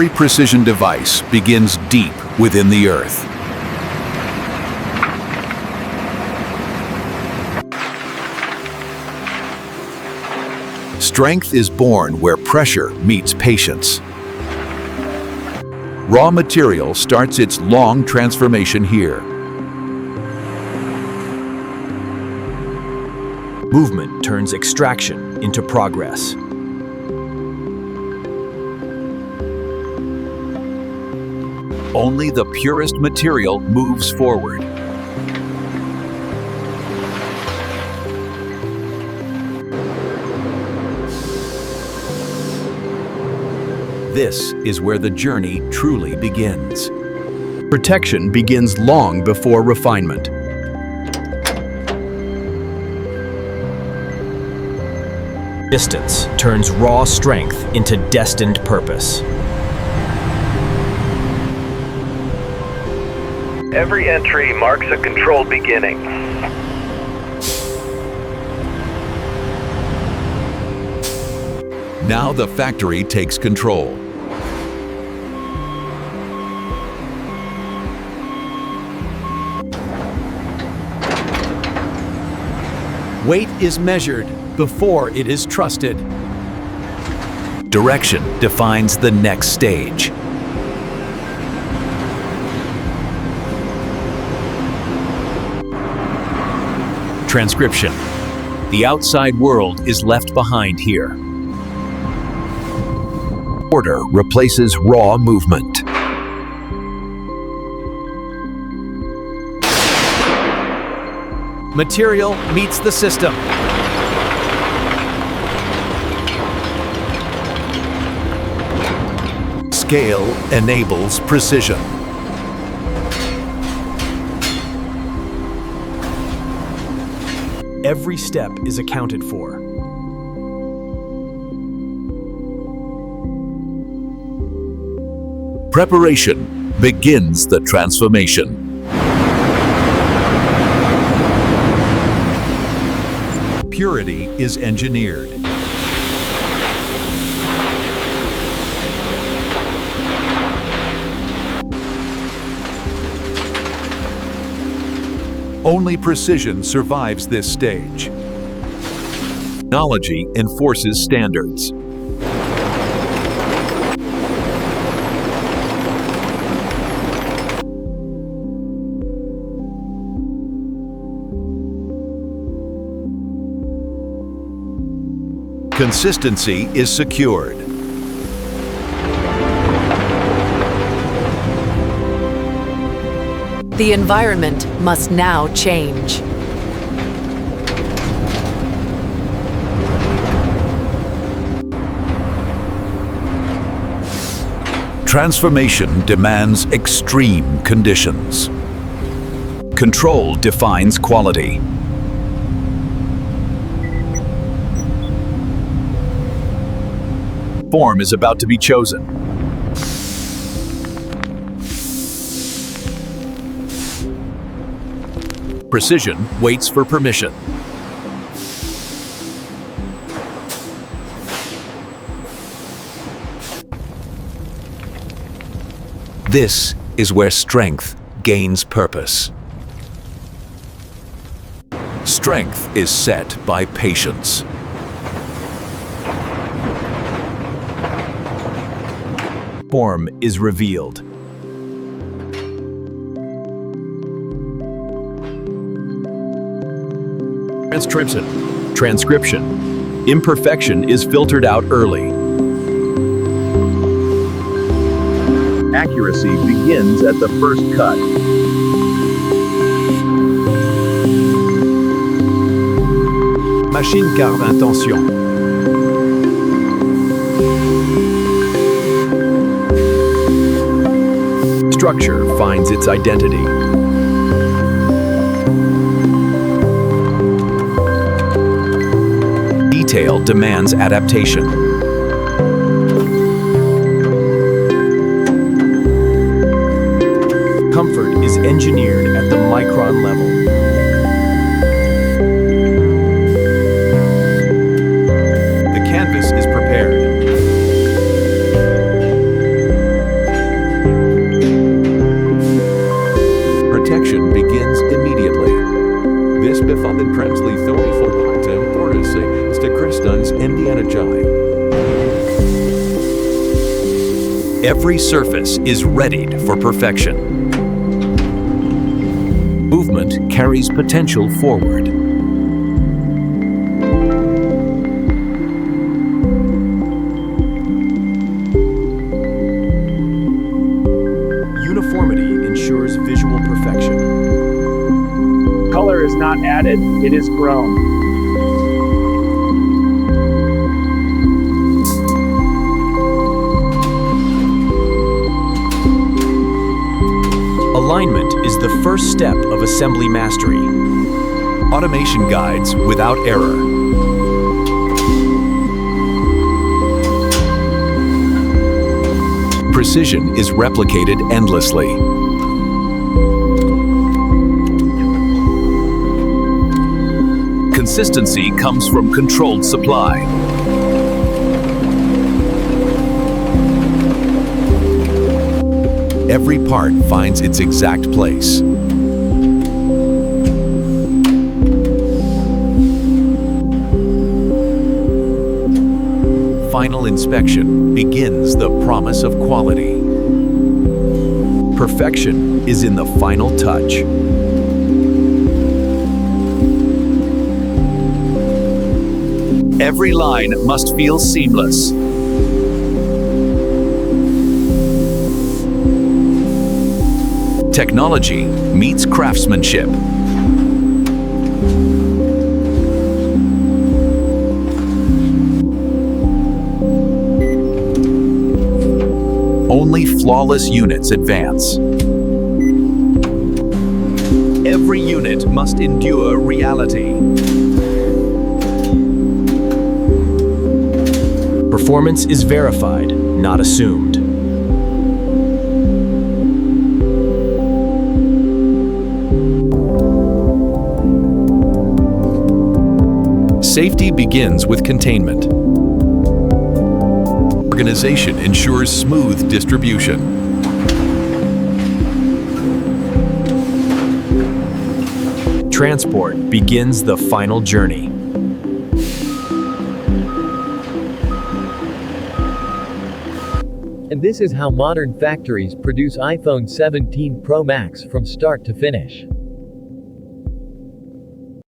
Every precision device begins deep within the Earth. Strength is born where pressure meets patience. Raw material starts its long transformation here. Movement turns extraction into progress. Only the purest material moves forward. This is where the journey truly begins. Protection begins long before refinement. Distance turns raw strength into destined purpose. Every entry marks a controlled beginning. Now the factory takes control. Weight is measured before it is trusted. Direction defines the next stage. Transcription. The outside world is left behind here. Order replaces raw movement. Material meets the system. Scale enables precision. Every step is accounted for. Preparation begins the transformation. Purity is engineered. Only precision survives this stage. Technology enforces standards. Consistency is secured. The environment must now change. Transformation demands extreme conditions. Control defines quality. Form is about to be chosen. Precision waits for permission. This is where strength gains purpose. Strength is set by patience. Form is revealed. Transcription. Imperfection is filtered out early. Accuracy begins at the first cut. Machine carve intention. Structure finds its identity. Detail demands adaptation. Comfort is engineered at the micron level. The canvas is prepared. Protection begins immediately. This bevatten premslig thoriful portasi stekristans endianajai. Every surface is readied for perfection. Movement carries potential forward. Uniformity ensures visual perfection. Color is not added, it is grown. Alignment is the first step of assembly mastery. Automation guides without error. Precision is replicated endlessly. Consistency comes from controlled supply. Every part finds its exact place. Final inspection begins the promise of quality. Perfection is in the final touch. Every line must feel seamless. Technology meets craftsmanship. Only flawless units advance. Every unit must endure reality. Performance is verified, not assumed. Safety begins with containment. Organization ensures smooth distribution. Transport begins the final journey. And this is how modern factories produce iPhone 17 Pro Max from start to finish.